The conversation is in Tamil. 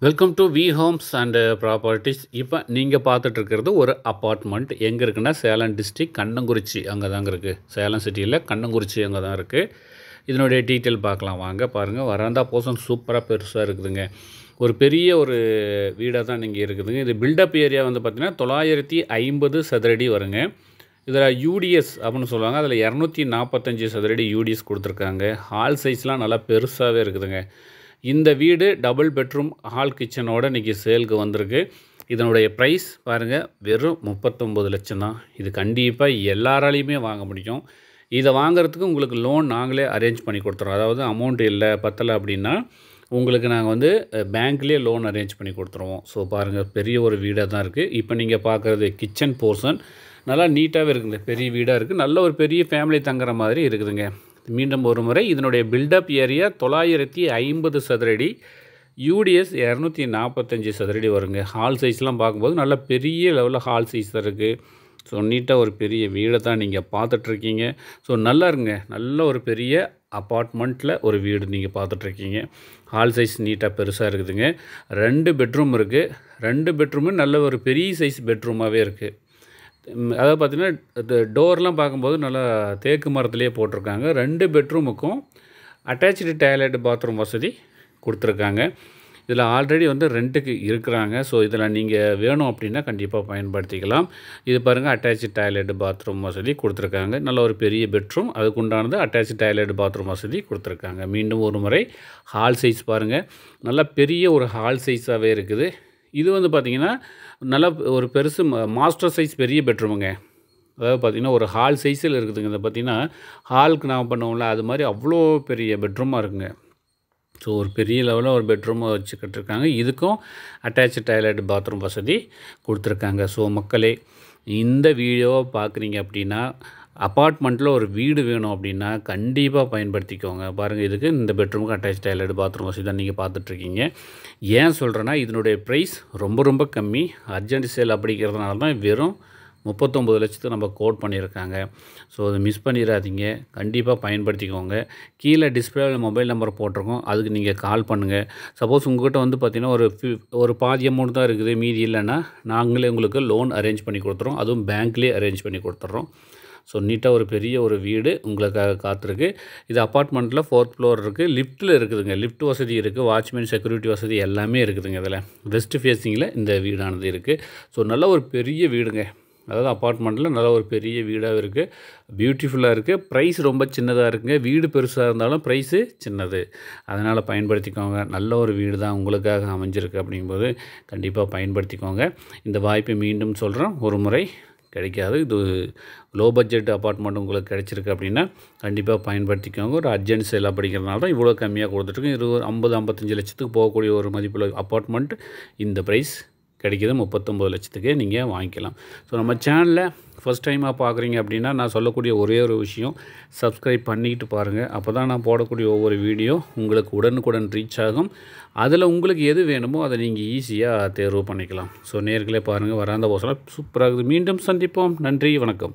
Welcome to V Homes and properties. இப்போ நீங்கள் பார்த்துட்டு இருக்கிறது ஒரு அப்பார்ட்மெண்ட். எங்கே இருக்குன்னா சேலம் டிஸ்ட்ரிக்ட் கண்ணங்குறிச்சி அங்கே தாங்க இருக்குது. சேலம் சிட்டியில் கண்ணங்குறிச்சி அங்கே தான் இருக்குது. இதனுடைய டீட்டெயில் பார்க்கலாம் வாங்க. பாருங்கள், வராந்தா போர்ஷன் சூப்பராக பெருசாக இருக்குதுங்க. ஒரு பெரிய ஒரு வீடாக தான் நீங்கள் இருக்குதுங்க. இது பில்டப் ஏரியா வந்து பார்த்திங்கன்னா 950 சதுரடி வருங்க. இதில் யூடிஎஸ் அப்படின்னு சொல்லுவாங்க. அதில் 245 சதுரடி யூடிஎஸ் கொடுத்துருக்காங்க. ஹால் சைஸ்லாம் நல்லா பெருசாகவே இருக்குதுங்க. இந்த வீடு டபுள் பெட்ரூம் ஹால் கிச்சனோட இன்றைக்கி சேலுக்கு வந்திருக்கு. இதனுடைய ப்ரைஸ் பாருங்கள், வெறும் 39 லட்சம் தான். இது கண்டிப்பாக எல்லாராலையுமே வாங்க முடியும். இதை வாங்குறதுக்கு உங்களுக்கு லோன் நாங்களே அரேஞ்ச் பண்ணி கொடுத்துறோம். அதாவது அமௌண்ட் இல்லை பத்தலை அப்படின்னா உங்களுக்கு நாங்கள் வந்து பேங்க்லேயே லோன் அரேஞ்ச் பண்ணி கொடுத்துருவோம். ஸோ பாருங்கள், பெரிய ஒரு வீடாக தான் இருக்குது. இப்போ நீங்கள் பார்க்குறது கிச்சன் போர்ஷன் நல்லா நீட்டாகவே இருக்குங்க. பெரிய வீடாக இருக்குது. நல்ல ஒரு பெரிய ஃபேமிலி தங்குற மாதிரி இருக்குதுங்க. மீண்டும் ஒரு முறை, இதனுடைய பில்டப் ஏரியா 950 சதுரடி, யூடிஎஸ் 245 சதுரடி வருங்க. ஹால் சைஸ்லாம் பார்க்கும்போது நல்ல பெரிய லெவலில் ஹால் சைஸ் தான் இருக்குது. ஸோ நீட்டாக ஒரு பெரிய வீடை தான் நீங்கள் பார்த்துட்ருக்கீங்க. ஸோ நல்லா இருங்க, நல்ல ஒரு பெரிய அப்பார்ட்மெண்ட்டில் ஒரு வீடு நீங்கள் பார்த்துட்ருக்கீங்க. ஹால் சைஸ் நீட்டாக பெருசாக இருக்குதுங்க. 2 பெட்ரூம் இருக்குது. 2 பெட்ரூமு நல்ல ஒரு பெரிய சைஸ் பெட்ரூமாகவே இருக்குது. அதாவது பார்த்திங்கன்னா டோர்லாம் பார்க்கும்போது நல்லா தேக்கு மரத்துலேயே போட்டிருக்காங்க. 2 பெட்ரூமுக்கும் அட்டாச்சு டாய்லெட் பாத்ரூம் வசதி கொடுத்துருக்காங்க. இதில் ஆல்ரெடி வந்து ரெண்ட்டுக்கு இருக்கிறாங்க. ஸோ இதில் நீங்கள் வேணும் அப்படின்னா கண்டிப்பாக பயன்படுத்திக்கலாம். இது பாருங்கள், அட்டாச்சு டாய்லெட் பாத்ரூம் வசதி கொடுத்துருக்காங்க. நல்ல ஒரு பெரிய பெட்ரூம், அதுக்குண்டானது அட்டாச்சு டாய்லெட் பாத்ரூம் வசதி கொடுத்துருக்காங்க. மீண்டும் ஒரு முறை ஹால் சைஸ் பாருங்கள், நல்லா பெரிய ஒரு ஹால் சைஸாகவே இருக்குது. இது வந்து பார்த்திங்கன்னா நல்லா ஒரு பெருசு மாஸ்டர் சைஸ் பெரிய பெட்ரூமுங்க. அதாவது பார்த்திங்கன்னா ஒரு ஹால் சைஸில் இருக்குதுங்க. இதை பார்த்திங்கன்னா ஹாலுக்கு நான் பண்ணுவோம்ல, அது மாதிரி அவ்வளோ பெரிய பெட்ரூமாக இருக்குங்க. ஸோ ஒரு பெரிய லெவலில் ஒரு பெட்ரூமை வச்சு கட்டிருக்காங்க. இதுக்கும் அட்டாச்சு டாய்லெட் பாத்ரூம் வசதி கொடுத்துருக்காங்க. ஸோ மக்களே, இந்த வீடியோவை பார்க்குறீங்க அப்படின்னா அப்பார்ட்மெண்ட்டில் ஒரு வீடு வேணும் அப்படின்னா கண்டிப்பாக பயன்படுத்திக்கோங்க. பாருங்கள், இதுக்கு இந்த பெட்ரூமுக்கு அட்டாச் டாய்லெட் பாத்ரூம் வசதி தான் நீங்கள் பார்த்துட்ருக்கீங்க. ஏன் சொல்கிறேன்னா, இதனுடைய ப்ரைஸ் ரொம்ப ரொம்ப கம்மி. அர்ஜென்ட் சேல் அப்படிங்கிறதுனால தான் வெறும் 39 லட்சத்துக்கு நம்ம கோட் பண்ணியிருக்காங்க. ஸோ அதை மிஸ் பண்ணிடாதீங்க, கண்டிப்பாக பயன்படுத்திக்கோங்க. கீழே டிஸ்பிளேவில் மொபைல் நம்பர் போட்டிருக்கோம், அதுக்கு நீங்கள் கால் பண்ணுங்கள். சப்போஸ் உங்கள்கிட்ட வந்து பார்த்திங்கன்னா ஒரு பாதி அமௌண்ட் தான் இருக்குது, மீதி இல்லைன்னா நாங்களே உங்களுக்கு லோன் அரேஞ்ச் பண்ணி கொடுத்துறோம். அதுவும் பேங்க்லேயே அரேஞ்ச் பண்ணி கொடுத்துட்றோம். ஸோ நீட்டாக ஒரு பெரிய ஒரு வீடு உங்களுக்காக காத்திருக்கு. இது அப்பார்ட்மெண்ட்டில் 4th ஃப்ளோர் இருக்குது. லிஃப்ட்டில் இருக்குதுங்க. லிஃப்ட் வசதி இருக்குது. வாட்ச்மேன் செக்யூரிட்டி வசதி எல்லாமே இருக்குதுங்க. இதில் வெஸ்ட் ஃபேஸிங்கில் இந்த வீடானது இருக்குது. ஸோ நல்ல ஒரு பெரிய வீடுங்க. அதாவது அப்பார்ட்மெண்ட்டில் நல்ல ஒரு பெரிய வீடாக இருக்குது. பியூட்டிஃபுல்லாக இருக்குது. ப்ரைஸ் ரொம்ப சின்னதாக இருக்குங்க. வீடு பெருசாக இருந்தாலும் ப்ரைஸு சின்னது. அதனால் பயன்படுத்திக்கோங்க. நல்ல ஒரு வீடு தான் உங்களுக்காக அமைஞ்சிருக்கு. அப்படிங்கும்போது கண்டிப்பாக பயன்படுத்திக்கோங்க. இந்த வாய்ப்பை மீண்டும் சொல்கிறேன், ஒரு முறை கிடைக்காது. இது லோ பட்ஜெட் அப்பார்ட்மெண்ட் உங்களுக்கு கிடைச்சிருக்கு அப்படின்னா கண்டிப்பாக பயன்படுத்திக்கோங்க. ஒரு அர்ஜென்ட் சேல் அப்படிங்கிறதுனால தான் இவ்வளோ கம்மியாக கொடுத்துட்ருக்கு. இது ஒரு 50-55 லட்சத்துக்கு போகக்கூடிய ஒரு மதிப்புள்ள அப்பார்ட்மெண்ட் இந்த ப்ரைஸ் கிடைக்கிது. 39 லட்சத்துக்கே நீங்கள் வாங்கிக்கலாம். ஸோ நம்ம சேனலில் ஃபஸ்ட் டைமாக பார்க்குறீங்க அப்படின்னா நான் சொல்லக்கூடிய ஒரே ஒரு விஷயம், சப்ஸ்கிரைப் பண்ணிக்கிட்டு பாருங்கள். அப்போ தான் நான் போடக்கூடிய ஒவ்வொரு வீடியோ உங்களுக்கு உடனுக்குடன் ரீச் ஆகும். அதில் உங்களுக்கு எது வேணுமோ அதை நீங்கள் ஈஸியாக தேர்வு பண்ணிக்கலாம். ஸோ நேர்களே பாருங்கள், வராந்த போசலாம் சூப்பராகுது. மீண்டும் சந்திப்போம். நன்றி, வணக்கம்.